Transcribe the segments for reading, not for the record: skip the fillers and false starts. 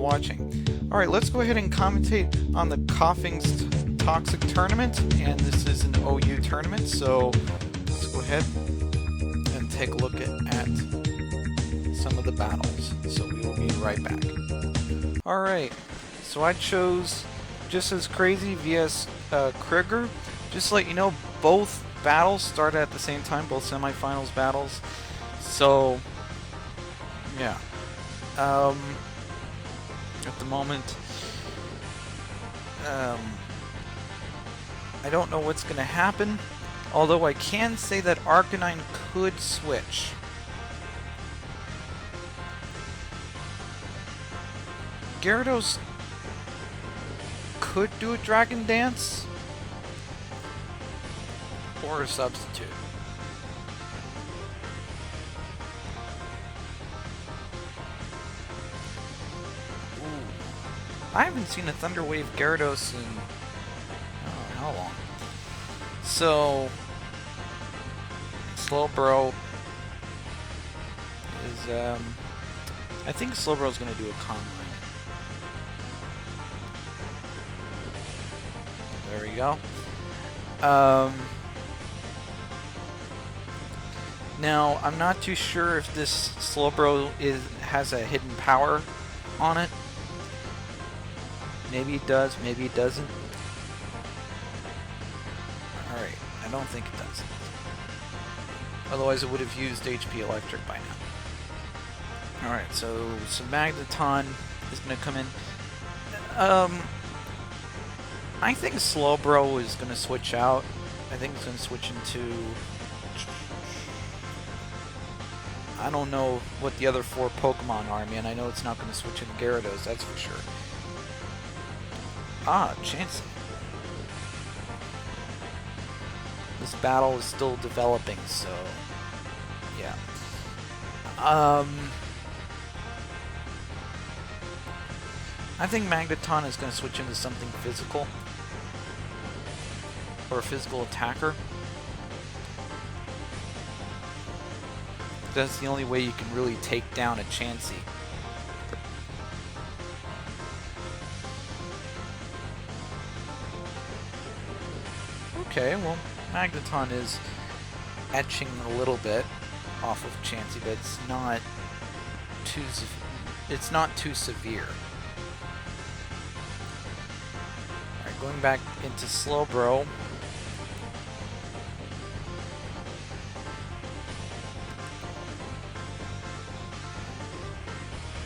watching. Alright, let's go ahead and commentate on the Koffing's Toxic Tournament, and this is an OU tournament, so let's go ahead and take a look at some of the battles. So we will be right back. Alright, so I chose Just As Crazy vs Krieger. Just to let you know, both battles started at the same time, both semifinals battles. So, yeah. At the moment, I don't know what's going to happen, although I can say that Arcanine could switch. Gyarados could do a Dragon Dance or a substitute. I haven't seen a Thunder Wave Gyarados in how long? So Slowbro is I think Slowbro's gonna do a Calm Mind. There we go. Now I'm not too sure if this Slowbro has a hidden power on it. Maybe it does, maybe it doesn't. Alright, I don't think it does. Otherwise it would have used HP Electric by now. Alright, so Magneton is going to come in. I think Slowbro is going to switch out. I think it's going to switch into... I don't know what the other 4 Pokemon are, man. I know it's not going to switch into Gyarados, that's for sure. Ah, Chansey. This battle is still developing, so yeah. I think Magneton is going to switch into something physical, or a physical attacker. That's the only way you can really take down a Chansey. Okay, well, Magneton is etching a little bit off of Chansey, but it's not too severe. Alright, going back into Slowbro.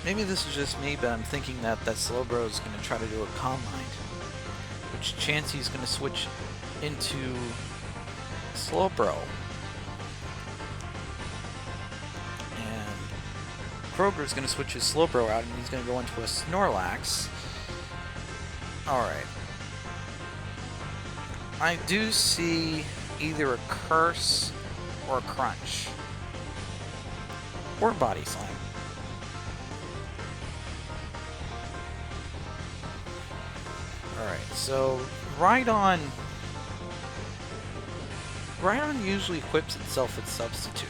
Maybe this is just me, but I'm thinking that Slowbro is going to try to do a Calm Mind, which Chansey is going to switch into Slowbro. And Kroger is going to switch his Slowbro out, and he's going to go into a Snorlax. Alright. I do see either a Curse or a Crunch. Or Body Slam. Alright, so Rhydon usually equips itself with Substitute.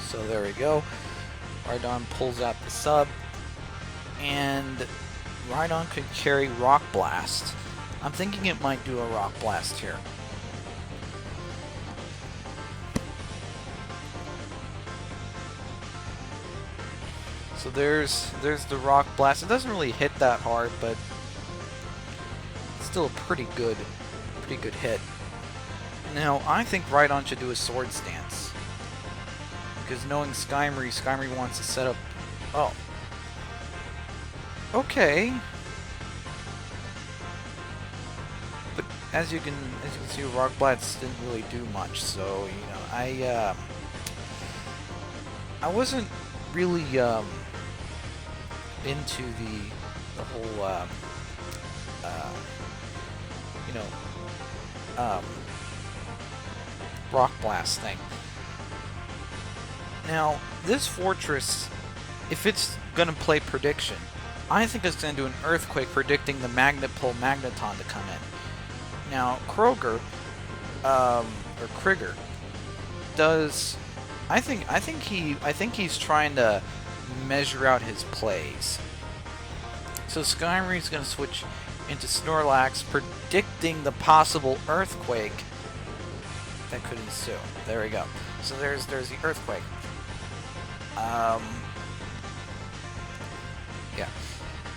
So there we go. Rhydon pulls out the sub, and Rhydon could carry Rock Blast. I'm thinking it might do a Rock Blast here. So there's the Rock Blast. It doesn't really hit that hard, but it's still a pretty good hit. Now, I think Rhydon should do a Sword Stance, because knowing Skymery wants to set up... Oh. Okay. But as you can see, Rock Blast didn't really do much, so, you know, I wasn't really into the whole you know, Rock Blast thing. Now, this Fortress, if it's gonna play Prediction, I think it's gonna do an Earthquake predicting the Magnet Pull Magneton to come in. Now, Krieger does. I think he's trying to measure out his plays. So Skyrim's going to switch into Snorlax, predicting the possible earthquake that could ensue. There we go. So there's the earthquake. Yeah.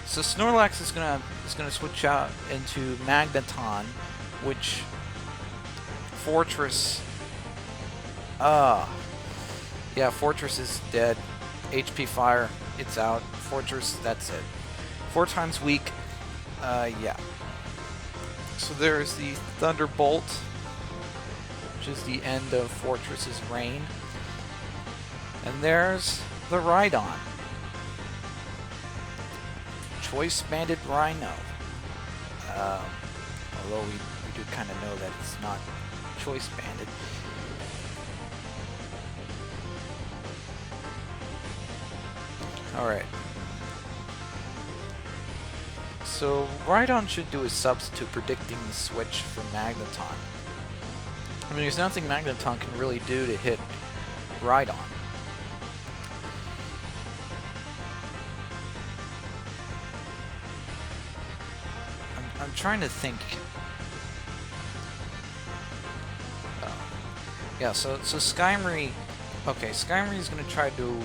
So Snorlax is gonna switch out into Magneton, which Fortress. Yeah, Fortress is dead. HP Fire, it's out. Fortress, that's it. 4 times weak. Yeah. So there's the Thunderbolt, which is the end of Fortress's reign. And there's the Rhydon. Choice Banded Rhino. Although we do kind of know that it's not choice banded. Alright. So Rhydon should do a substitute predicting the switch for Magneton. I mean, there's nothing Magneton can really do to hit Rhydon. I'm trying to think. Yeah, so Skyrim. Okay, Skyrim's gonna try to.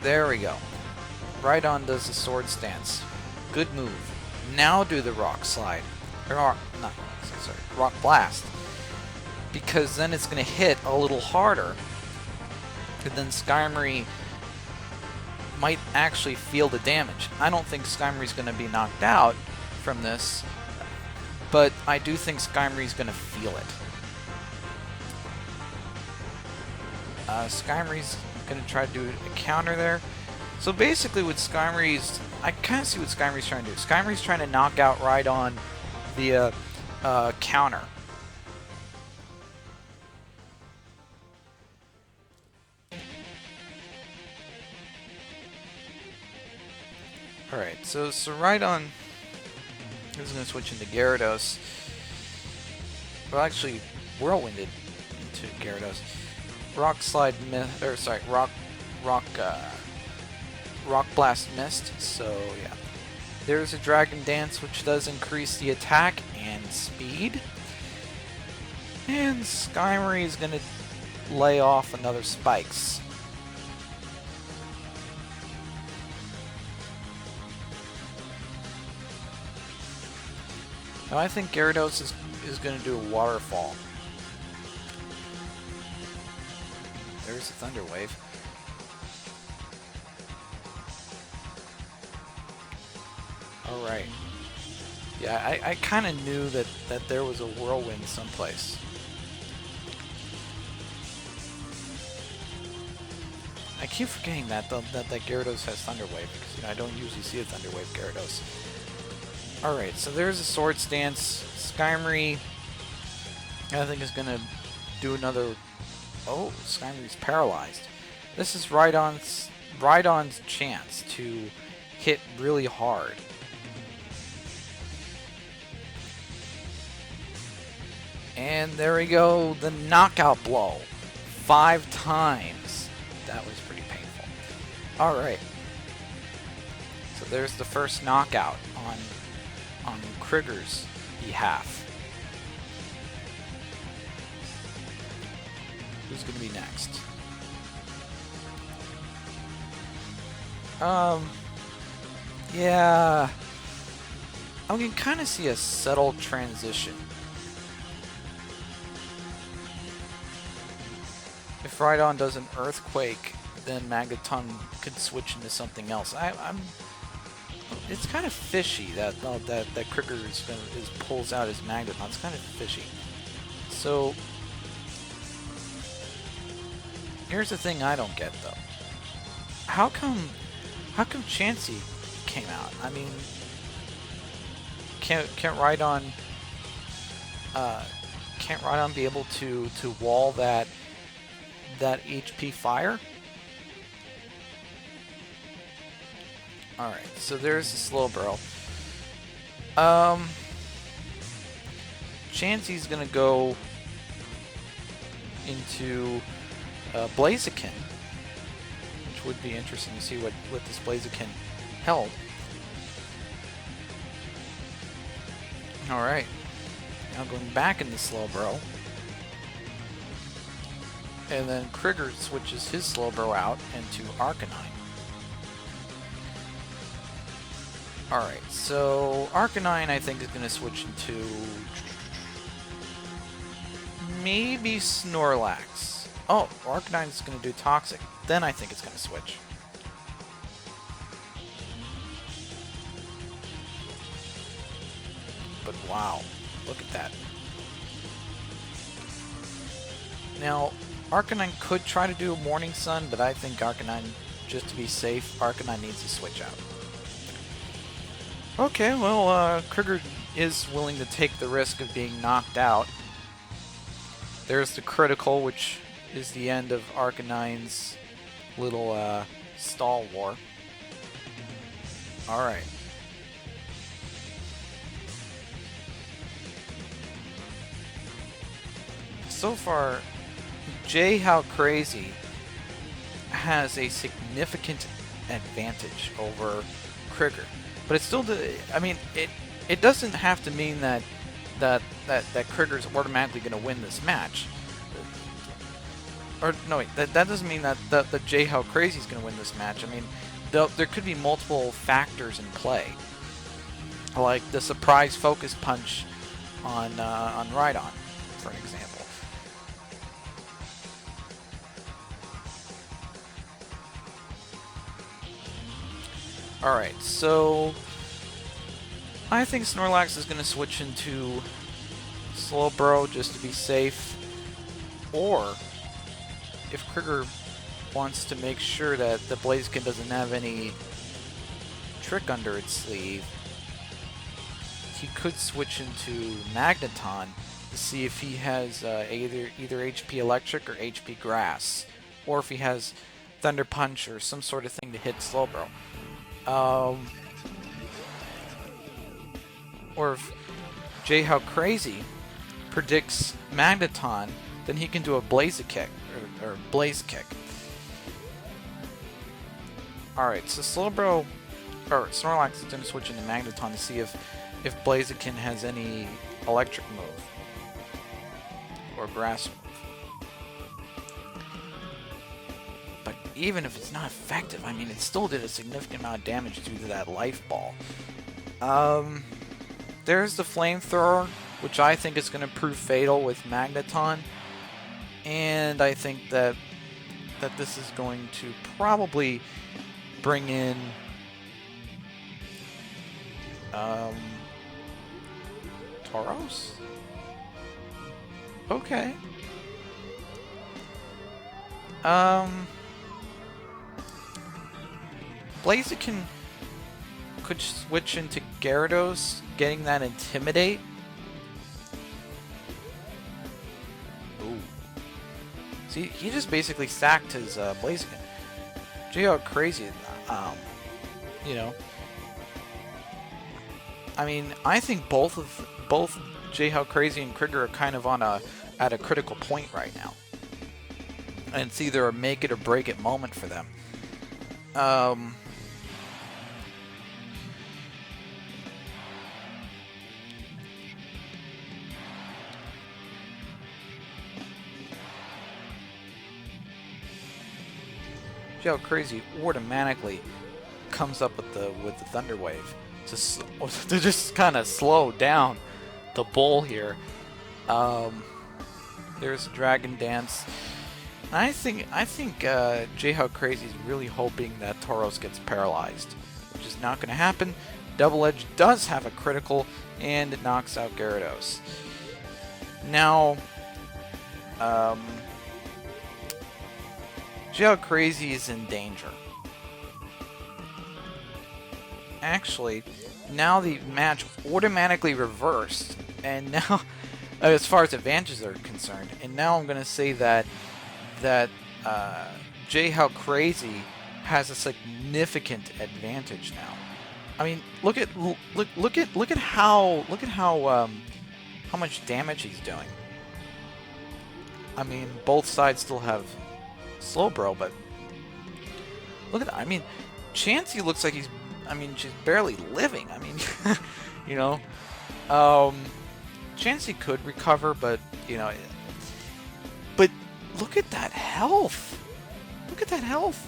There we go. Rhydon does the sword stance. Good move. Now do the rock slide. Or not. Sorry, rock blast. Because then it's gonna hit a little harder. And then Skyrim might actually feel the damage. I don't think Skyrim's gonna be knocked out from this, but I do think Skyrim's gonna feel it. Skyrim's gonna try to do a counter there. So basically with Skyrim's, I kind of see what Skyrim's trying to do. Skyrim's trying to knock out Rhydon via counter. Alright, so Rhydon is going to switch into Gyarados. Well, actually, Whirlwinded into Gyarados. Rock Slide Mist, or sorry, Rock Blast Mist. So yeah, there's a Dragon Dance, which does increase the attack and speed. And Skyrim is going to lay off another Spikes. Now I think Gyarados is going to do a Waterfall. There's a Thunder Wave. Alright. Yeah, I kind of knew that there was a Whirlwind someplace. I keep forgetting that Gyarados has Thunder Wave, because I don't usually see a Thunder Wave Gyarados. Alright, so there's a Sword Stance. Skyrim, I think, is going to do another... Oh, Skyrim's paralyzed. This is Rhydon's chance to hit really hard. And there we go, the knockout blow. 5 times. That was pretty painful. Alright. So there's the first knockout on Krigger's behalf. Who's going to be next? Yeah. I can kind of see a subtle transition. If Rhydon does an Earthquake, then Magneton could switch into something else. It's kind of fishy that Krigger pulls out his Magneton. It's kind of fishy. So here's the thing I don't get though. How come Chansey came out? I mean, can't Rhydon be able to wall that HP fire? Alright, so there's the Slowbro. Chansey's gonna go into Blaziken, which which would be interesting to see what this Blaziken held. Alright, now going back into Slowbro. And then Krigger switches his Slowbro out into Arcanine. Alright, so Arcanine I think is going to switch into maybe Snorlax. Oh, Arcanine is going to do Toxic. Then I think it's going to switch. But wow, look at that. Now, Arcanine could try to do a Morning Sun, but I think Arcanine, just to be safe, Arcanine needs to switch out. Okay, well, Krigger is willing to take the risk of being knocked out. There's the critical, which is the end of Arcanine's little stall war. Alright. So far, Jay How Crazy has a significant advantage over Krigger. But it's still, I mean, it doesn't have to mean that Krigger's automatically going to win this match. Or no, wait, that doesn't mean that Jay How Crazy is going to win this match. I mean, there could be multiple factors in play, like the surprise focus punch on Rhydon, for an example. Alright, so I think Snorlax is going to switch into Slowbro just to be safe. Or, if Krigger wants to make sure that the Blaziken doesn't have any trick under its sleeve, he could switch into Magneton to see if he has either HP Electric or HP Grass. Or if he has Thunder Punch or some sort of thing to hit Slowbro. Or if Jay How Crazy predicts Magneton, then he can do a Blaziken or Blaze Kick. Alright, so Slowbro or Snorlax is going to switch into Magneton to see if Blaziken has any electric move or grass move. But even if it's not effective, I mean, it still did a significant amount of damage due to that life ball. There's the flamethrower, which I think is going to prove fatal with Magneton. And I think that this is going to probably bring in Tauros? Okay. Blaziken could switch into Gyarados, getting that Intimidate. Ooh. See, he just basically sacked his Blaziken. Jay How Crazy, you know. I mean, I think both Jay How Crazy and Krigger are kind of at a critical point right now. And it's either a make it or break it moment for them. Jay How Crazy automatically comes up with the Thunder Wave to just kind of slow down the bull here. There's Dragon Dance. I think Jay How Crazy is really hoping that Tauros gets paralyzed, which is not going to happen. Double Edge does have a critical, and it knocks out Gyarados. Now, Jay How Crazy is in danger. Actually, now the match automatically reversed, and now, as far as advantages are concerned, and now I'm going to say that Jay How Crazy has a significant advantage now. I mean, look at how much damage he's doing. I mean, both sides still have Slowbro, but Look at that. I mean, Chansey looks like he's, I mean, she's barely living. I mean, you know, Chansey could recover, but, you know, but look at that health. Look at that health.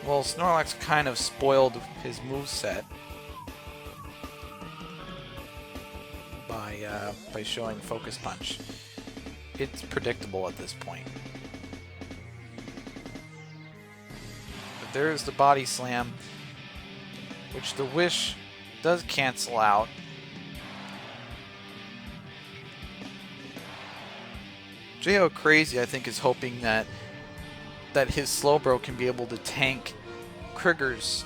Well, Snorlax kind of spoiled his moveset by showing Focus Punch. It's predictable at this point. But there's the Body Slam, which the Wish does cancel out. J.O. Crazy, I think, is hoping that his Slowbro can be able to tank Krigger's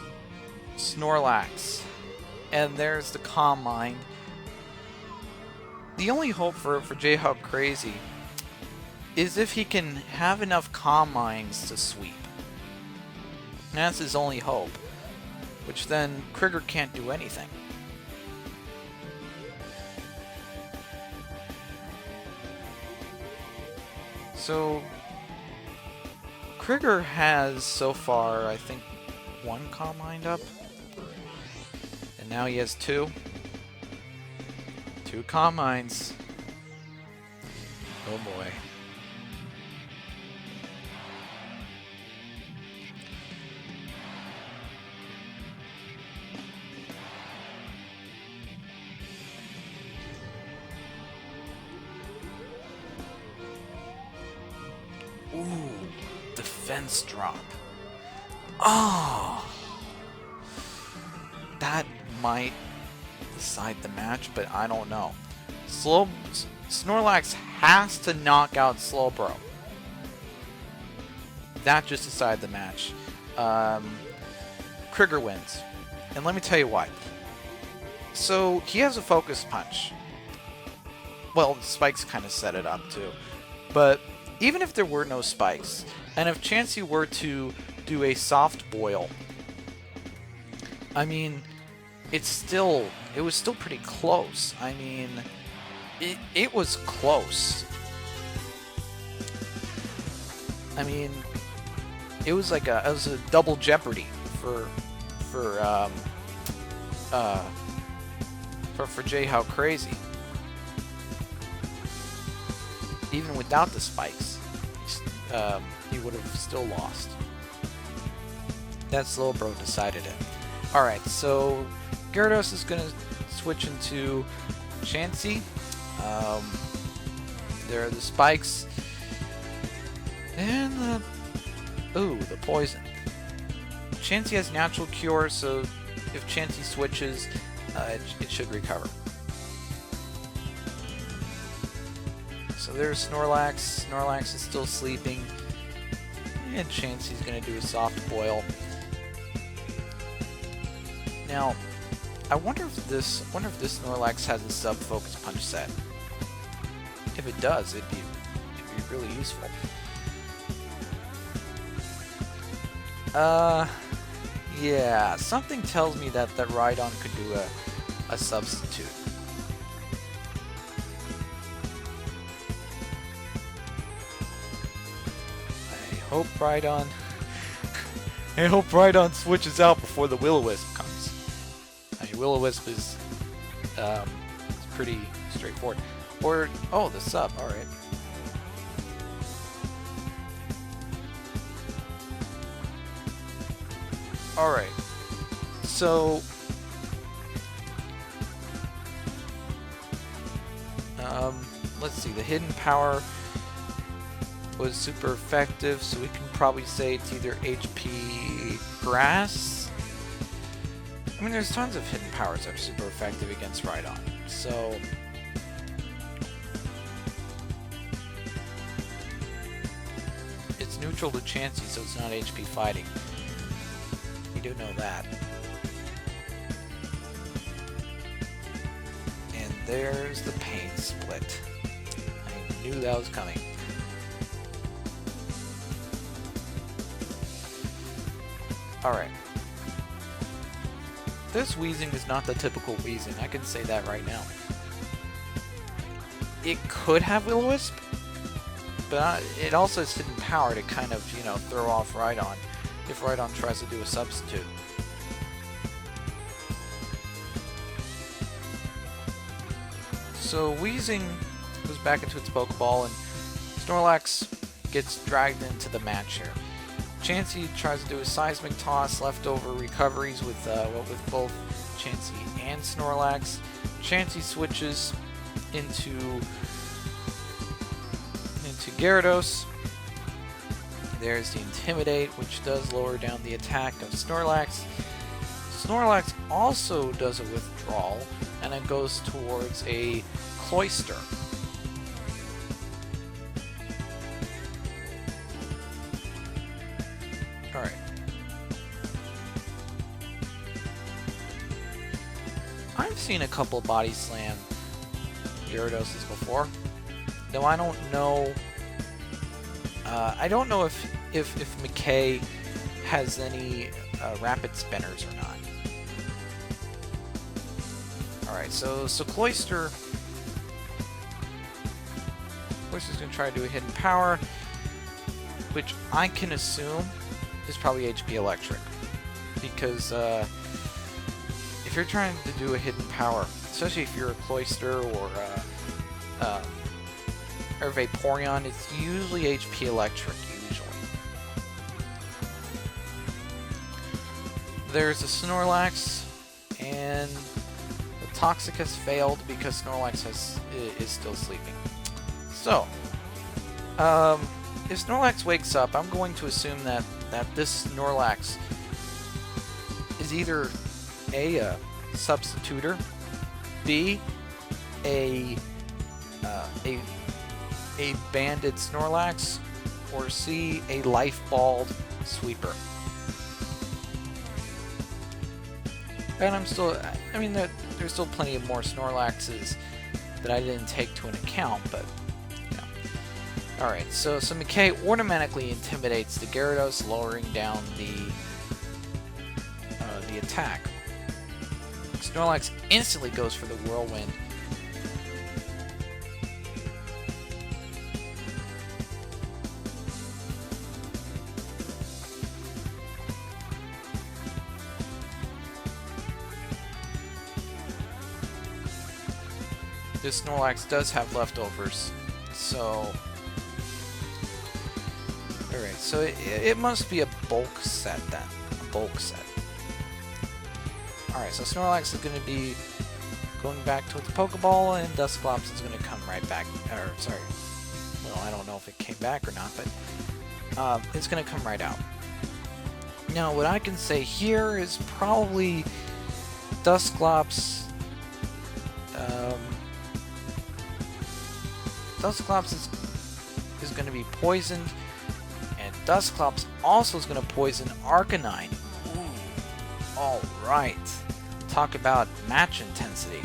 Snorlax. And there's the Calm Mind. The only hope for J-Hawk Crazy is if he can have enough Calm Minds to sweep. And that's his only hope. Which then Krigger can't do anything. So Krigger has, so far, I think, 1 Calm Mind up. And now he has 2. 2 Calm Minds. Oh boy. Ooh. Defense drop. Oh! That might decide the match, but I don't know. Snorlax has to knock out Slowbro. That just decided the match. Krigger wins. And let me tell you why. So, he has a Focus Punch. Well, the spikes kind of set it up too. But even if there were no spikes, and if Chansey were to do a soft boil, I mean, it was still pretty close. I mean, it was close. I mean, it was like a double jeopardy for J-How Crazy. Even without the spikes, he would have still lost. That Slowbro decided it. Alright, so Gyarados is going to switch into Chansey. There are the spikes. And the poison. Chansey has Natural Cure, so if Chansey switches, it should recover. So there's Snorlax. Snorlax is still sleeping. And Chansey's going to do a soft boil. Now, I wonder if this Snorlax has a sub-Focus Punch set. If it does, it'd be really useful. Yeah, something tells me that Rhydon could do a substitute. I hope Rhydon switches out before the Will-O-Wisp comes. I mean, Will-O-Wisp is it's pretty straightforward. Or, oh, the sub, alright. Alright, so let's see, the hidden power was super effective, so we can probably say it's either HP Grass. I mean, there's tons of hidden powers that are super effective against Rhydon, so it's neutral to Chansey, so it's not HP fighting. We do know that. And there's the pain split. I knew that was coming. Alright. This Weezing is not the typical Weezing. I can say that right now. it could have Will-O-Wisp, but it also has hidden power to kind of, you know, throw off Rhydon if Rhydon tries to do a substitute. So Weezing goes back into its Pokeball, and Snorlax gets dragged into the match here. Chansey tries to do a Seismic Toss, leftover recoveries with both Chansey and Snorlax. Chansey switches into Gyarados. There's the Intimidate, which does lower down the attack of Snorlax. Snorlax also does a withdrawal, and it goes towards a Cloyster. Alright. I've seen a couple Body Slam Gyaradoses before, though I don't know. I don't know if McKay has any rapid spinners or not. Alright, so Cloyster's gonna try to do a hidden power, which I can assume is probably HP Electric, because if you're trying to do a hidden power, especially if you're a Cloyster or Vaporeon, it's usually HP Electric, usually. There's a Snorlax, and the Toxic has failed because Snorlax is still sleeping. So, if Snorlax wakes up, I'm going to assume that this Snorlax is either A substituter, B a banded Snorlax, or C a Life Balled Sweeper. And I mean, there's still plenty of more Snorlaxes that I didn't take to an account, but, you know. Alright, so McKay automatically intimidates the Gyarados, lowering down the attack. Snorlax instantly goes for the Whirlwind. This Snorlax does have leftovers, so... Alright, so it must be a bulk set then. A bulk set. Alright, so Snorlax is going to be going back to its Pokeball, and Dusclops is going to come right back. Or, sorry. Well, I don't know if it came back or not, but it's going to come right out. Now, what I can say here is probably Dusclops... Dusclops is going to be poisoned, and Dusclops also is going to poison Arcanine. Ooh. Alright. Talk about match intensity.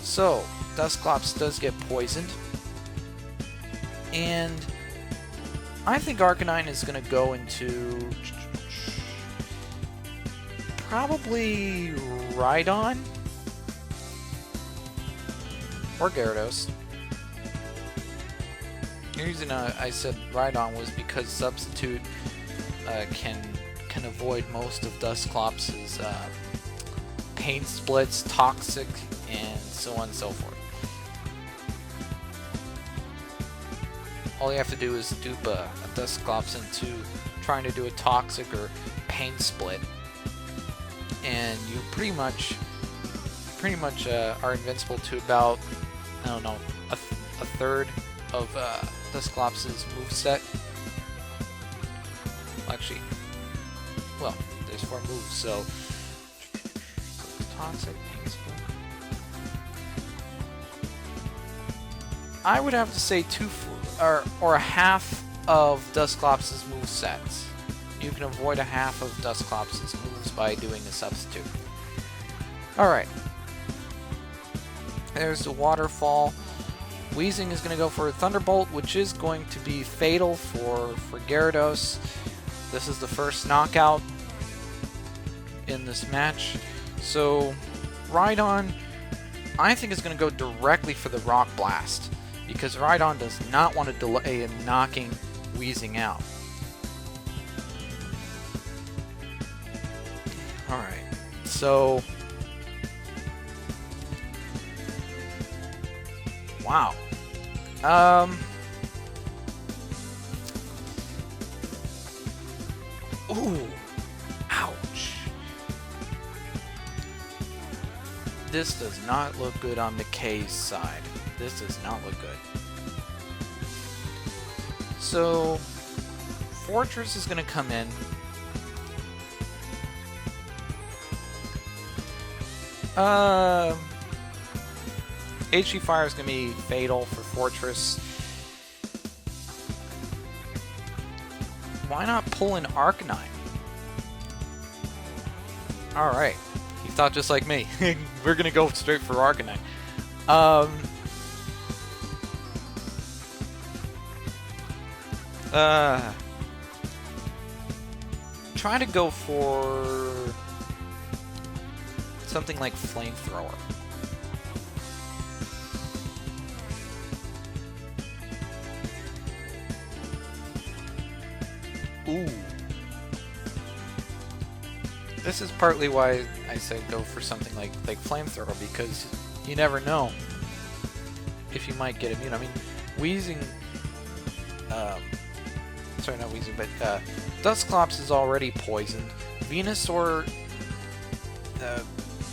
So, Dusclops does get poisoned, and I think Arcanine is going to go into probably Rhydon or Gyarados. The reason I said Rhydon was because Substitute can avoid most of Dusclops' pain splits, toxic, and so on and so forth. All you have to do is dupe a Dusclops into trying to do a toxic or pain split, and you pretty much are invincible to about, I don't know, a third of Dusclops' moveset. Actually, well, there's 4 moves, so toxic, pain split. I would have to say or a half of Dusclops' movesets. You can avoid a half of Dusclops' moves by doing a substitute. Alright. There's the Waterfall. Weezing is going to go for a Thunderbolt, which is going to be fatal for Gyarados. This is the first knockout in this match. So, Rhydon I think is going to go directly for the Rock Blast, because Rhydon does not want to delay in knocking Wheezing out. Alright, so... Wow. Ooh. Ouch. This does not look good on McKay's side. This does not look good. So, Fortress is going to come in. HE Fire is going to be fatal for Fortress. Why not pull an Arcanine? Alright. You thought just like me. We're going to go straight for Arcanine. Try to go for something like Flamethrower. Ooh. This is partly why I said go for something like Flamethrower, because you never know if you might get immune. I mean, Wheezing... sorry, not Wheezing, but Dusclops is already poisoned. Venusaur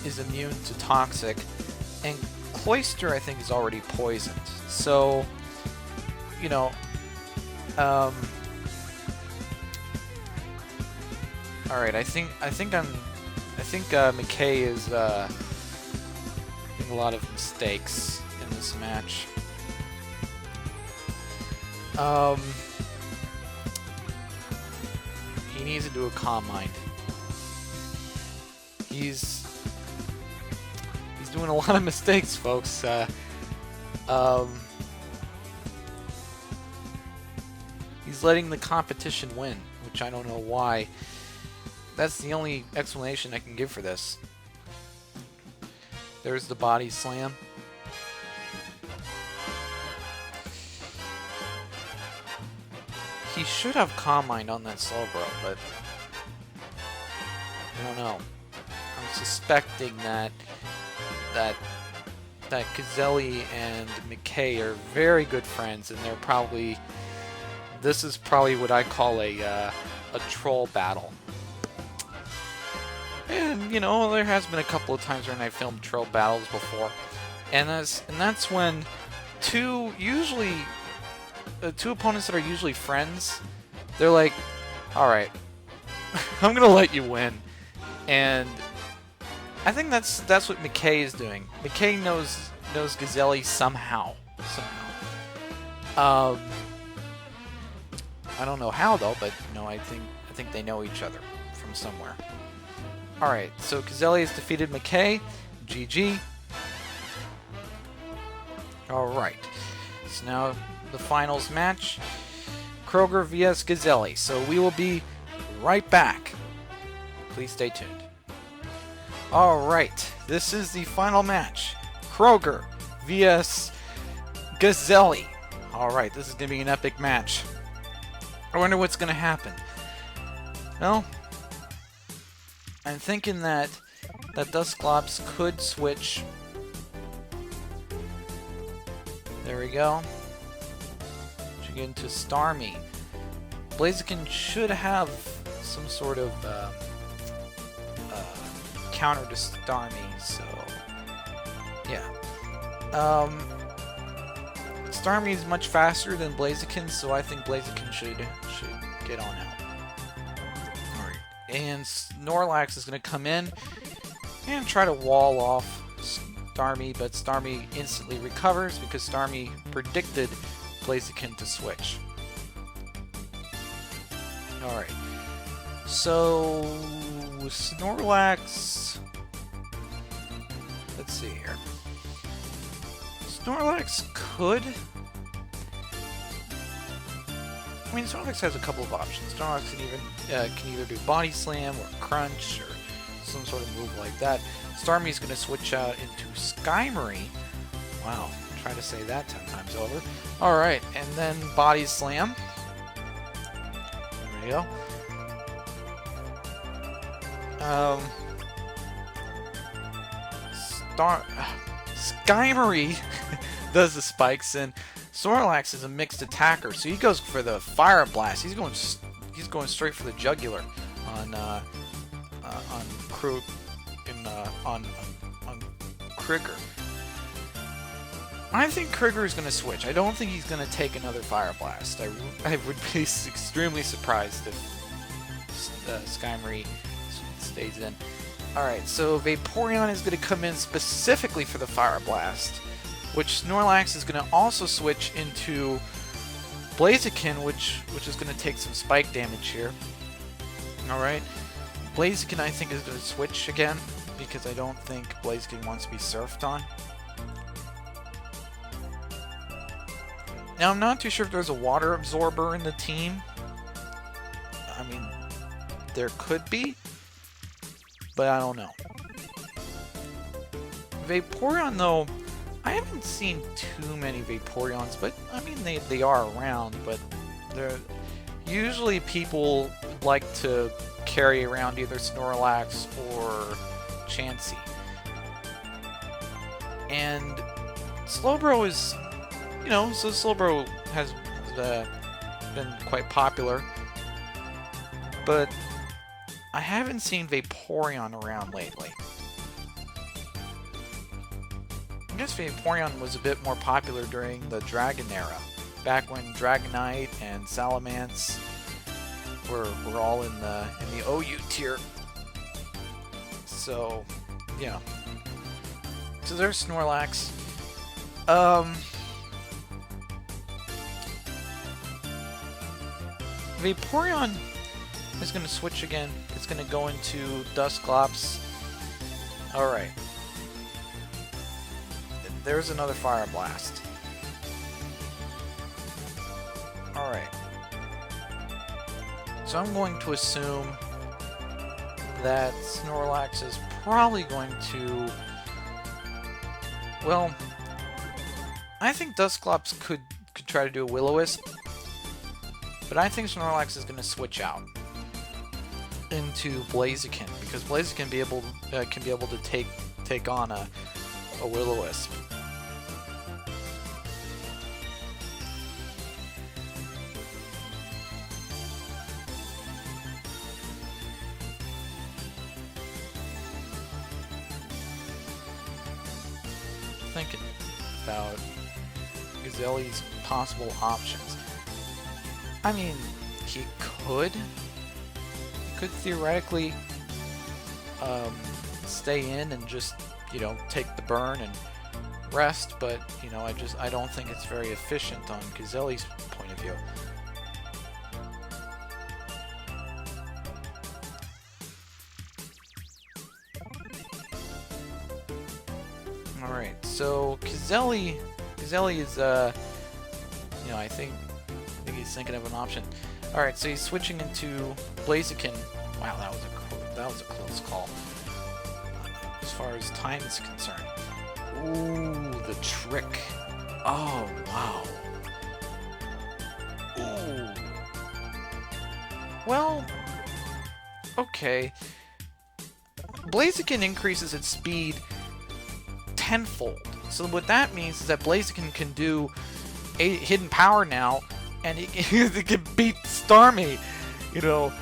is immune to Toxic, and Cloyster, I think, is already poisoned. So, you know, all right. I think McKay is making a lot of mistakes in this match. He needs to do a Calm Mind. He's doing a lot of mistakes, folks. He's letting the competition win, which I don't know why. That's the only explanation I can give for this. There's the Body Slam. He should have Calm Mind on that Slowbro, but I don't know. I'm suspecting that Gazelli and McKay are very good friends, and they're probably... This is probably what I call a troll battle. And, you know, there has been a couple of times when I filmed troll battles before. And that's when two opponents that are usually friends, they're like, alright, I'm gonna let you win. And I think that's what McKay is doing. McKay knows Gazelli somehow. I don't know how though, but you know, I think they know each other from somewhere. Alright, so Gazelli has defeated McKay. GG. Alright. So now the finals match. Kroger vs Gazelli. So we will be right back. Please stay tuned. Alright, this is the final match. Kroger vs Gazelli. Alright, this is going to be an epic match. I wonder what's going to happen. Well, I'm thinking that Dusclops could switch. There we go. Should get into Starmie. Blaziken should have some sort of counter to Starmie, so yeah. Starmie is much faster than Blaziken, so I think Blaziken should get on out. Alright. And Snorlax is going to come in and try to wall off Starmie, but Starmie instantly recovers because Starmie predicted Blaziken to switch. Alright. So Snorlax, let's see here. Snorlax could... I mean, Snorlax has a couple of options. Snorlax can either do Body Slam or Crunch or some sort of move like that. Starmie's going to switch out into Skymery. Wow, try to say that 10 times over. Alright, and then Body Slam. There we go. Skymery does the spikes, and Snorlax is a mixed attacker, so he goes for the Fire Blast. He's going straight for the jugular on Krigger. I think Krigger is going to switch. I don't think he's going to take another Fire Blast. I would be extremely surprised if Skymery stays in. Alright, so Vaporeon is going to come in specifically for the Fire Blast, which Snorlax is going to also switch into Blaziken, which is going to take some spike damage here. Alright, Blaziken I think is going to switch again, because I don't think Blaziken wants to be surfed on. Now I'm not too sure if there's a water absorber in the team. I mean, there could be, but I don't know. Vaporeon though, I haven't seen too many Vaporeons, but I mean they are around, but they're usually people like to carry around either Snorlax or Chansey. And Slowbro is, you know, so Slowbro has been quite popular, but I haven't seen Vaporeon around lately. I guess Vaporeon was a bit more popular during the Dragon era, back when Dragonite and Salamence were all in the OU tier. So, yeah. So there's Snorlax. Vaporeon is going to switch again. It's going to go into Dusclops. Alright. There's another Fire Blast. Alright. So I'm going to assume that Snorlax is probably going to... Well, I think Dusclops could try to do a Will-O-Wisp, but I think Snorlax is going to switch out into Blaziken, because Blaziken can be able to take on a Will-O-Wisp. Thinking about Gazelle's possible options. I mean, he could theoretically stay in and just, you know, take the burn and rest, but, you know, I don't think it's very efficient on Gazelle's point of view. Alright, so Gazelle is, you know, I think he's thinking of an option. Alright, so he's switching into Blaziken. Wow, that was a close call, as far as time is concerned. Ooh, the trick. Oh, wow. Ooh. Well, okay. Blaziken increases its speed tenfold. So what that means is that Blaziken can do a hidden power now, and it can beat Starmie. You know,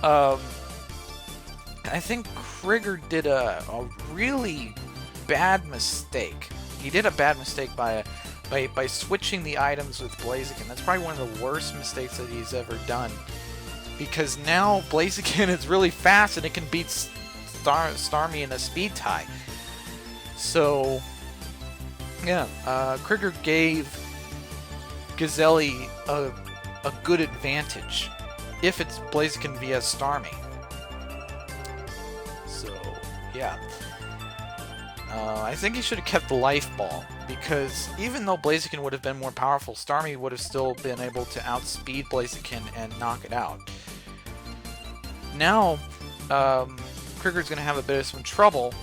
I think Krigger did a really bad mistake. He did a bad mistake by switching the items with Blaziken. That's probably one of the worst mistakes that he's ever done, because now Blaziken is really fast and it can beat Starmie in a speed tie. So, yeah, Krigger gave Gazelle a good advantage if it's Blaziken via Starmie. So, yeah. I think he should have kept the Life Ball, because even though Blaziken would have been more powerful, Starmie would have still been able to outspeed Blaziken and knock it out. Now, Krieger's going to have a bit of some trouble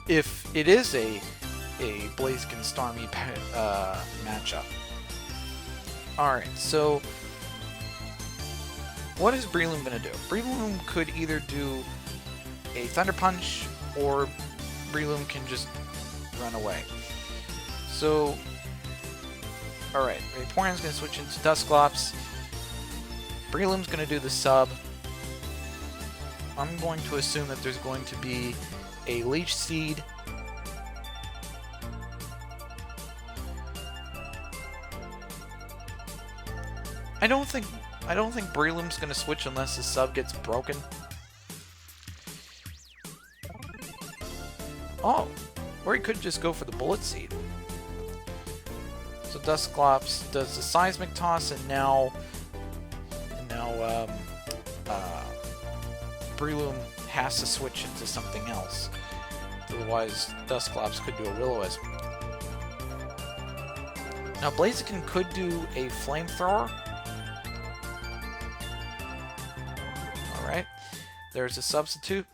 if it is a Blaziken Starmie matchup. Alright, so what is Breloom going to do? Breloom could either do a Thunder Punch, or Breloom can just run away. So, alright, Vaporeon's going to switch into Dusclops. Breloom's going to do the sub. I'm going to assume that there's going to be a Leech Seed. I don't think Breloom's gonna switch unless his sub gets broken. Oh, or he could just go for the Bullet Seed. So Dusclops does the Seismic Toss, and now Breloom has to switch into something else. Otherwise, Dusclops could do a Will-O-Wisp. Now Blaziken could do a Flamethrower. Alright, there's a substitute.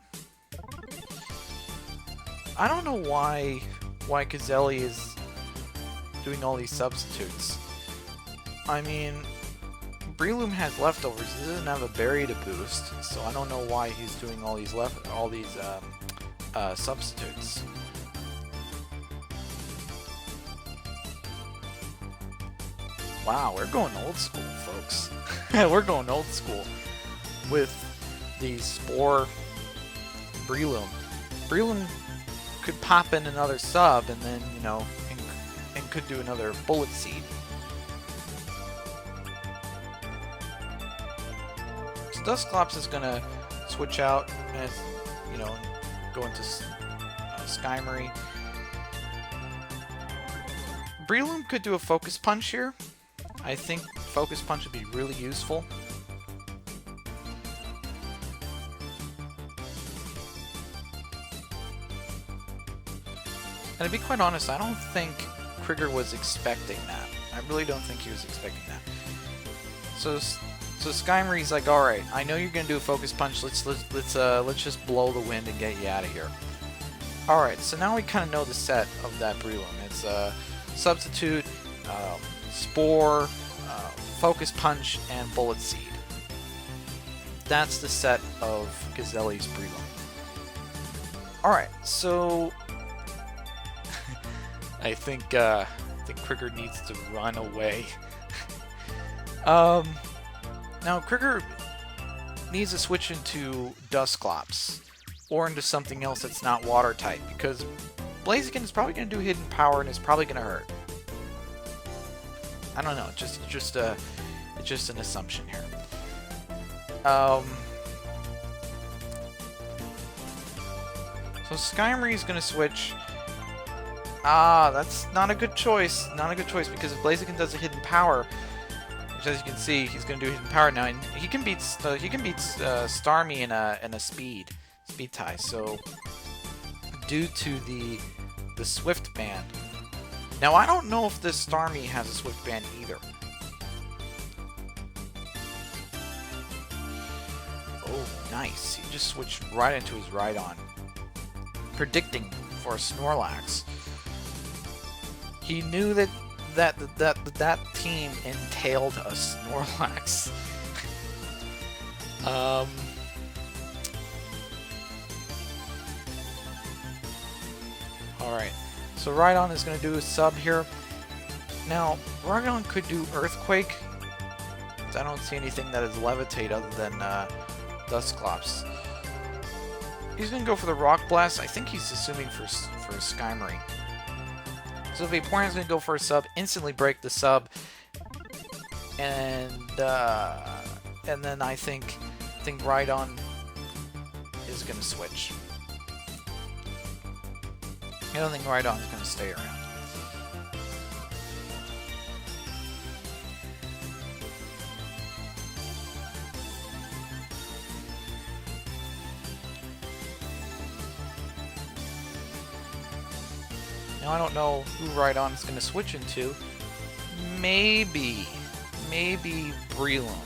I don't know why Gazelli is doing all these substitutes. I mean, Breloom has leftovers. He doesn't have a berry to boost, so I don't know why he's doing all these substitutes. Wow, we're going old school, folks. We're going old school with the Spore Breloom. Breloom could pop in another sub, and then, you know, and could do another Bullet Seed. So Dusclops is gonna switch out and, you know, go into Skymory. Breloom could do a Focus Punch here. I think Focus Punch would be really useful. And to be quite honest, I don't think Krieger was expecting that. I really don't think he was expecting that. So Skymory's like, all right, I know you're gonna do a Focus Punch. Let's just blow the wind and get you out of here. All right, so now we kind of know the set of that Breloom. It's Substitute, Spore, Focus Punch, and Bullet Seed. That's the set of Gazelli's Breloom. All right, so I think Krieger needs to run away. Now Krieger needs to switch into Dusclops or into something else that's not water type, because Blaziken is probably going to do Hidden Power and is probably going to hurt. I don't know, it's just an assumption here. So Skymory is going to switch. That's not a good choice. Not a good choice, because if Blaziken does a Hidden Power, which, as you can see, he's going to do Hidden Power now, and he can beat Starmie in a speed tie. So due to the Swift Band. Now I don't know if this Starmie has a Swift Band either. Oh, nice! He just switched right into his Rhydon, predicting for a Snorlax. He knew that team entailed a Snorlax. Alright, so Rhydon is going to do a sub here. Now, Rhydon could do Earthquake. I don't see anything that is Levitate other than Dusclops. He's going to go for the Rock Blast. I think he's assuming for Skymory. So Vaporeon's going to go for a sub, instantly break the sub, and then I think Rhydon is going to switch. I don't think Rhydon's going to stay around. Now I don't know who Rhydon is going to switch into. Maybe Breloom.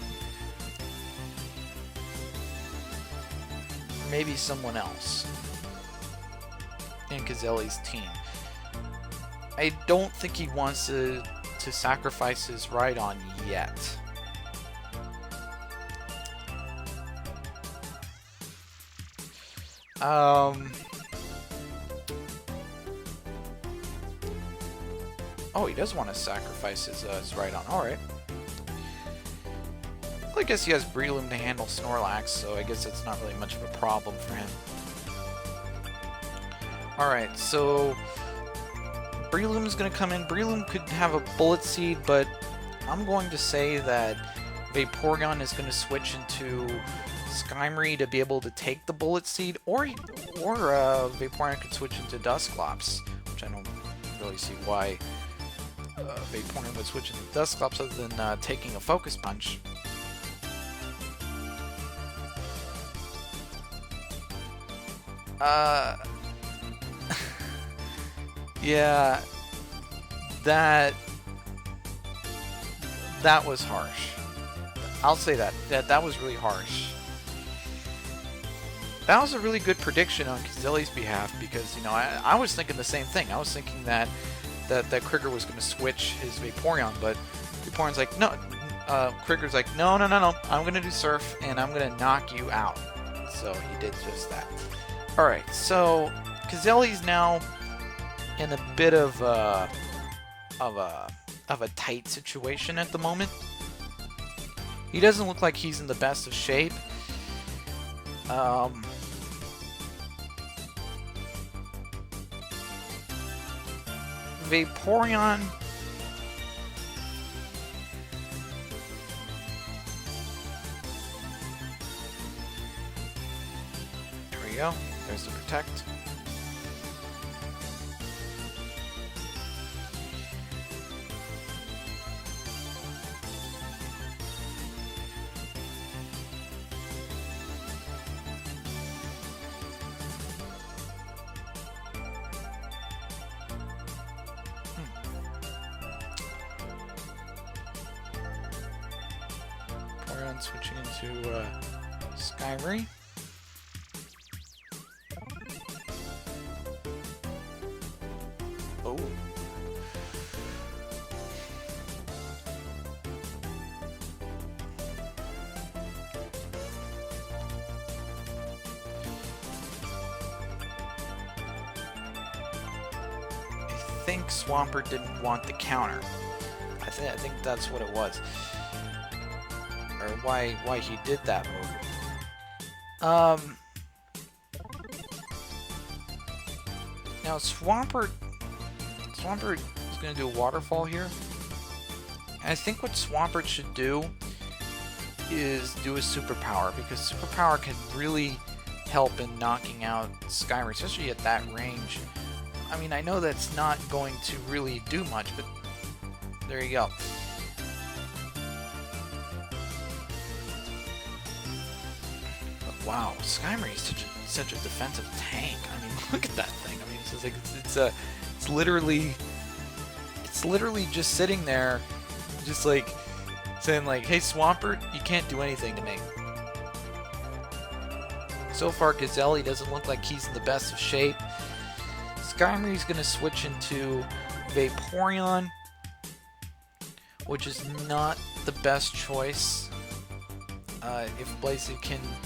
maybe someone else in Caselli's team. I don't think he wants to sacrifice his Rhydon yet. Oh, he does want to sacrifice his Rhydon. Alright. Well, I guess he has Breloom to handle Snorlax, so I guess that's not really much of a problem for him. Alright, so Breloom is going to come in. Breloom could have a Bullet Seed, but I'm going to say that Vaporeon is going to switch into Skymory to be able to take the Bullet Seed, or Vaporeon could switch into Dusclops, which I don't really see why Vaporeon would switch into Dusclops other than taking a Focus Punch. Yeah, that was harsh. I'll say that was really harsh. That was a really good prediction on Caselli's behalf, because, you know, I was thinking the same thing. I was thinking that Krieger was going to switch his Vaporeon, but Vaporeon's like, no. Krieger's like, no, I'm going to do Surf, and I'm going to knock you out. So he did just that. Alright, so Caselli's now in a bit of a tight situation at the moment. He doesn't look like he's in the best of shape. Vaporeon. There we go. There's the Protect. Switching into Skymory. Oh. I think Swampert didn't want the counter. I think that's what it was. Or why he did that move. Now Swampert is going to do a Waterfall here. And I think what Swampert should do is do a Superpower, because Superpower can really help in knocking out Skyrim, especially at that range. I mean, I know that's not going to really do much, but there you go. Wow, Skymory is such a defensive tank. I mean, look at that thing. I mean, it's just like it's literally just sitting there, just like saying like, "Hey, Swampert, you can't do anything to me." So far, Caselli doesn't look like he's in the best of shape. Skymory's gonna switch into Vaporeon, which is not the best choice.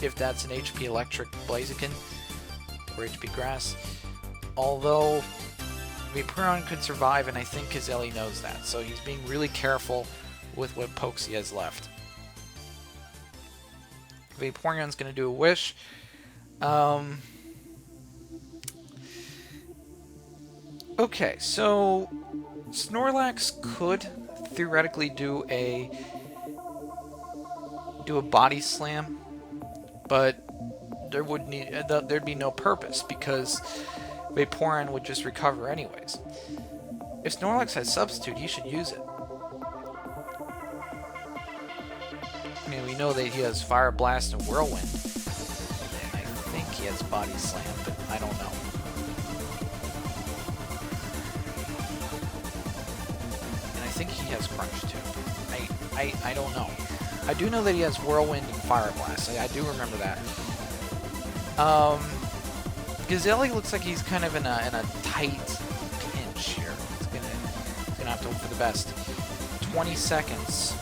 If that's an HP Electric Blaziken or HP Grass. Although Vaporeon could survive, and I think Caselli knows that, so he's being really careful with what pokes he has left. Vaporeon's going to do a Wish. Okay, so Snorlax could theoretically do a Body Slam, but there'd be no purpose, because Vaporeon would just recover anyways. If Snorlax has Substitute, he should use it. I mean, we know that he has Fire Blast and Whirlwind, and I think he has Body Slam, but I don't know. And I think he has Crunch too. I don't know. I do know that he has Whirlwind and Fire Blast. I do remember that. Gazelle looks like he's kind of in a tight pinch here. He's gonna have to hope for the best. 20 seconds.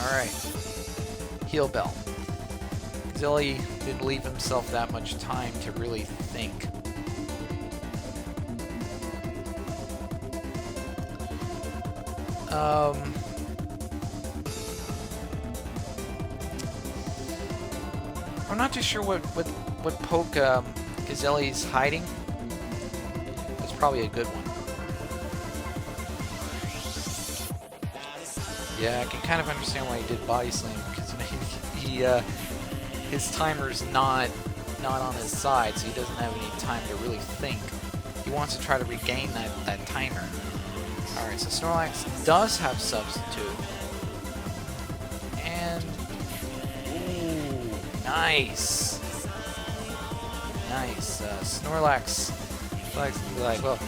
All right. Heal bell. Gazelle didn't leave himself that much time to really think. I'm not too sure what poke Gazelle's hiding. It's probably a good one. Yeah, I can kind of understand why he did body slam, because his timer's not on his side, so he doesn't have any time to really think. He wants to try to regain that timer. Alright, so Snorlax does have substitute. And ooh, nice. Nice. Snorlax can be like, well,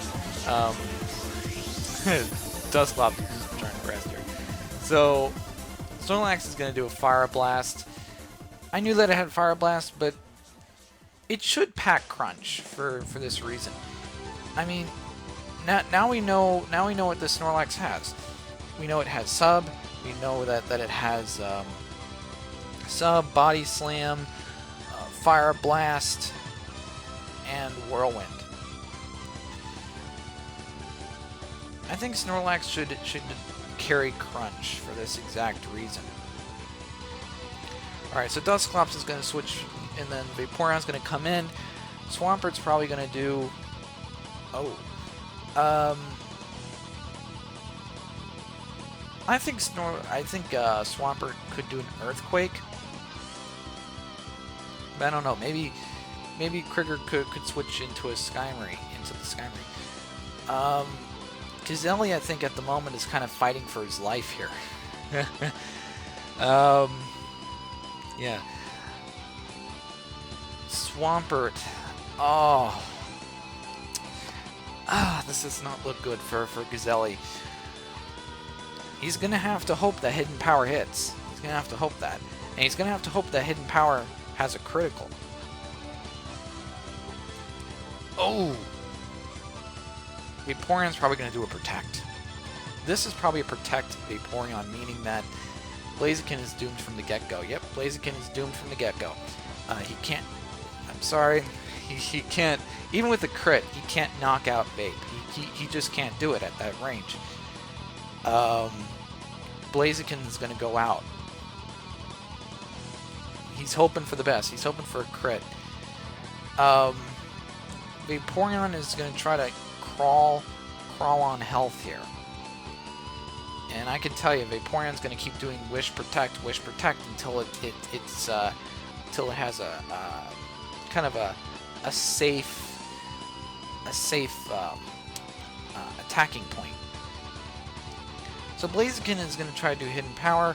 Dusclops is just trying to rest here. So Snorlax is going to do a Fire Blast. I knew that it had Fire Blast, but it should pack Crunch for this reason. I mean, now we know what the Snorlax has. We know it has Sub. We know that it has Sub, Body Slam, Fire Blast, and Whirlwind. I think Snorlax should carry Crunch for this exact reason. Alright, so Dusclops is going to switch, and then Vaporeon's going to come in. Swampert's probably going to do... Oh. I think Swampert could do an Earthquake. But I don't know. Maybe Krigger could switch into the Skymery. Gazelle, I think, at the moment is kind of fighting for his life here. Yeah. Swampert. Oh. This does not look good for Gazelle. He's going to have to hope that Hidden Power hits. He's going to have to hope that. And he's going to have to hope that Hidden Power has a critical. Oh! Vaporeon's probably going to do a Protect. This is probably a Protect Vaporeon, meaning that Blaziken is doomed from the get-go. Yep, Blaziken is doomed from the get-go. He can't... I'm sorry. He can't... Even with the crit, he can't knock out Vape. He just can't do it at that range. Blaziken is going to go out. He's hoping for the best. He's hoping for a crit. Vaporeon is going to try to crawl on health here. And I can tell you, Vaporeon's going to keep doing Wish Protect until it has a kind of a safe attacking point. So Blaziken is going to try to do Hidden Power.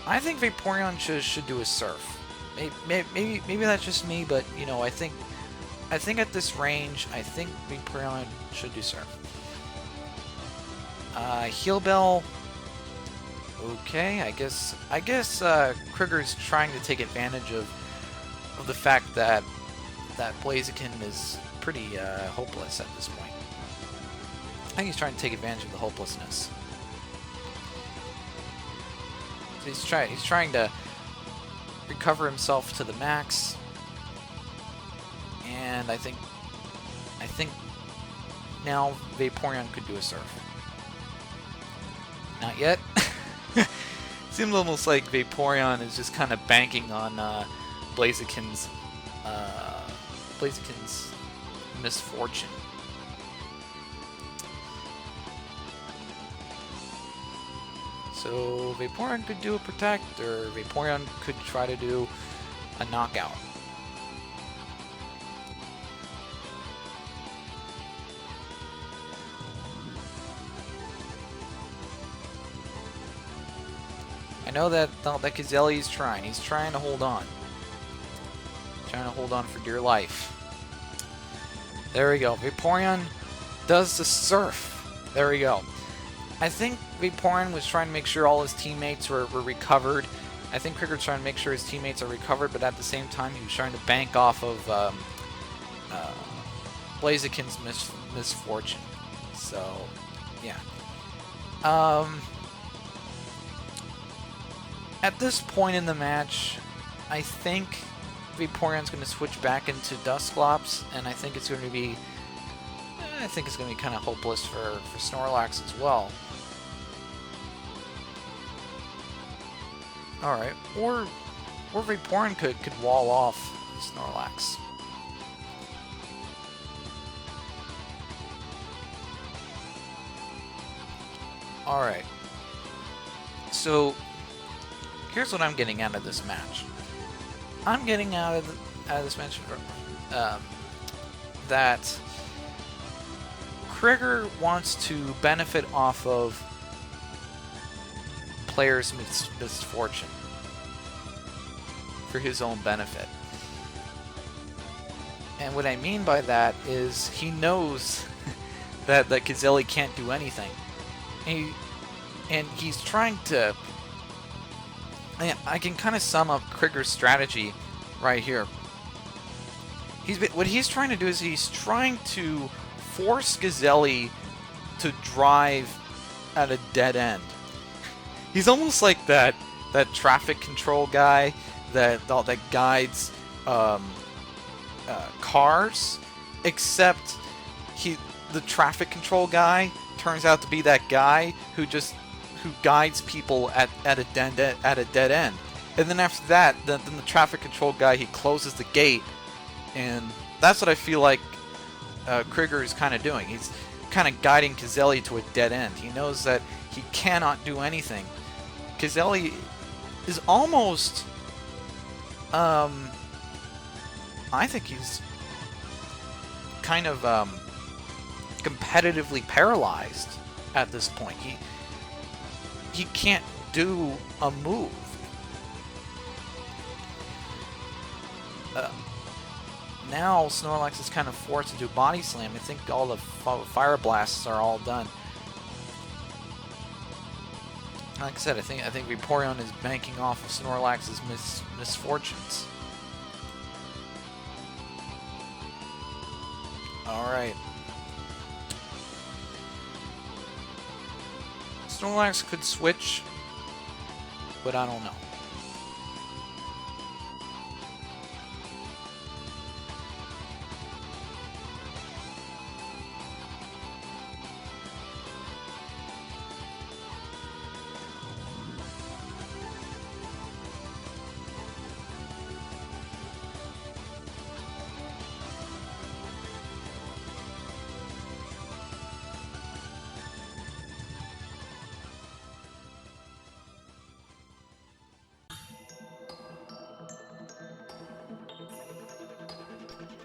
I think Vaporeon should do a Surf. Maybe that's just me, but you know, I think at this range, I think Vaporeon should do Surf. Heal Bell. Okay, I guess Krigger's trying to take advantage of the fact that Blaziken is pretty hopeless at this point. I think he's trying to take advantage of the hopelessness. So he's trying to recover himself to the max. And I think now Vaporeon could do a Surf. Not yet. Seems almost like Vaporeon is just kind of banking on Blaziken's misfortune. So Vaporeon could do a Protect, or Vaporeon could try to do a Knockout. I know that Gazelle is trying. He's trying to hold on. Trying to hold on for dear life. There we go. Vaporeon does the Surf. There we go. I think Vaporeon was trying to make sure all his teammates were recovered I think Krieger's trying to make sure his teammates are recovered, but at the same time, he was trying to bank off of Blaziken's misfortune. So, yeah. At this point in the match, I think Vaporeon's going to switch back into Dusclops, and I think it's going to be kind of hopeless for Snorlax as well. All right, or Vaporeon could wall off Snorlax. All right. So here's what I'm getting out of this match. I'm getting out of this match that Krieger wants to benefit off of players' misfortune for his own benefit. And what I mean by that is he knows that Cazelli can't do anything. And he's trying to... I can kind of sum up Krieger's strategy right here. What he's trying to do is he's trying to force Cazelli to drive at a dead end. He's almost like that traffic control guy that guides cars, except the traffic control guy turns out to be that guy who guides people at a dead end. And then after that, then the traffic control guy, he closes the gate, and that's what I feel like Krieger is kind of doing. He's kind of guiding Cazelli to a dead end. He knows that he cannot do anything. Cazelli is almost, I think he's kind of competitively paralyzed at this point. He can't do a move. Now Snorlax is kind of forced to do Body Slam. I think all the Fire Blasts are all done. Like I said, I think Vaporeon is banking off of Snorlax's misfortunes. All right. Snorlax could switch, but I don't know.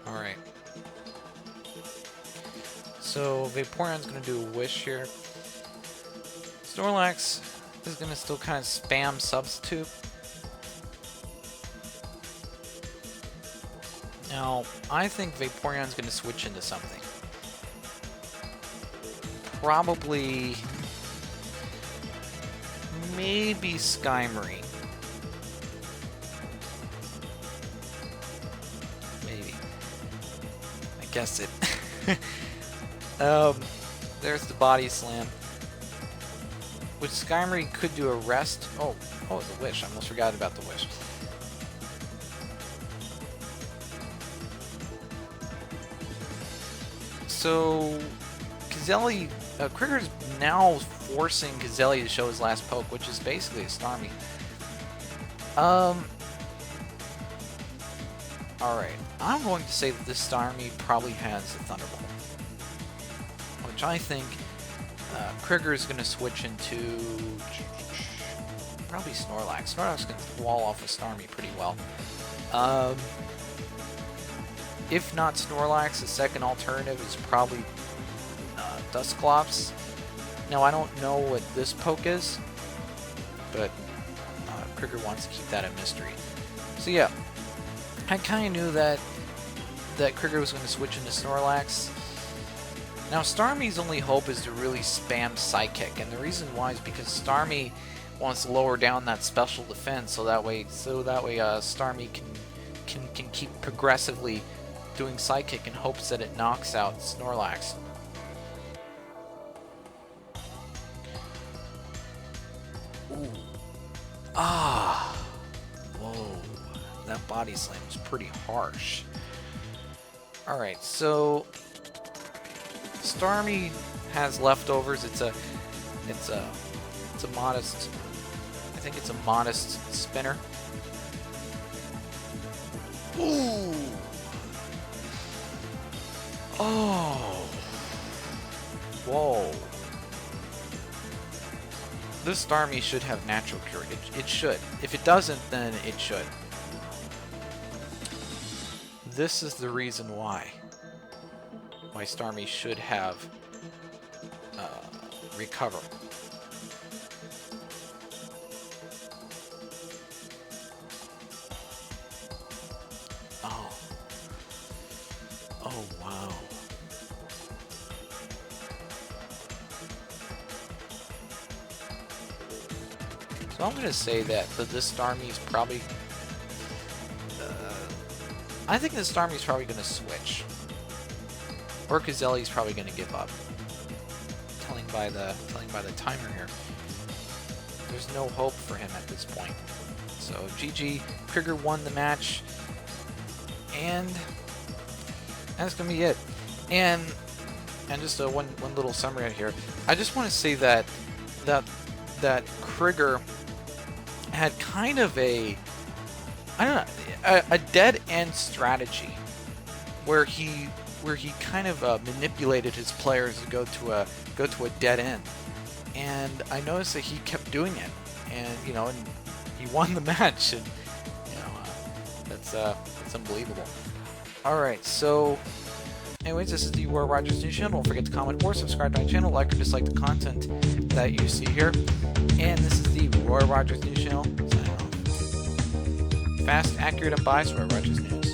Alright. So Vaporeon's going to do a Wish here. Snorlax is going to still kind of spam Substitute. Now, I think Vaporeon's going to switch into something. Probably... maybe Skymarine. Guess it. There's the Body Slam. Which Skymarine could do a Rest. Oh, the Wish. I almost forgot about the Wish. So, Cazelli, Krieger's now forcing Cazelli to show his last poke, which is basically a Starmie. Alright, I'm going to say that this Starmie probably has a Thunderbolt, which I think Krieger is going to switch into probably Snorlax. Snorlax can wall off a Starmie pretty well. If not Snorlax, the second alternative is probably Dusclops. Now, I don't know what this poke is, but Krieger wants to keep that a mystery. So yeah. I kind of knew that Krieger was going to switch into Snorlax. Now, Starmie's only hope is to really spam Psychic, and the reason why is because Starmie wants to lower down that special defense so that way Starmie can keep progressively doing Psychic in hopes that it knocks out Snorlax. Ooh. Ah. Whoa. That body slam was pretty harsh. Alright, so Starmie has leftovers. It's a modest, I think it's a modest spinner. Ooh. Oh. Whoa. This Starmie should have natural cure. It should. If it doesn't, then it should. This is the reason why Starmie should have recover. Oh. Oh, wow. So I'm going to say that this Starmie is probably... I think this Starmie is probably going to switch. Or Gazelli's probably going to give up. Telling by the timer here. There's no hope for him at this point. So GG, Krieger won the match. And that's going to be it. And just one little summary out here. I just want to say that Krieger had kind of a dead end strategy where he kind of manipulated his players to go to a dead end, and I noticed that he kept doing it, and and he won the match, and that's unbelievable. All right, so anyways, this is the Roy Rogers News Channel. Don't forget to comment or subscribe to my channel, like or dislike the content that you see here, and this is the Roy Rogers News Channel. Signing off. Fast, accurate, and biased Roy Rogers News.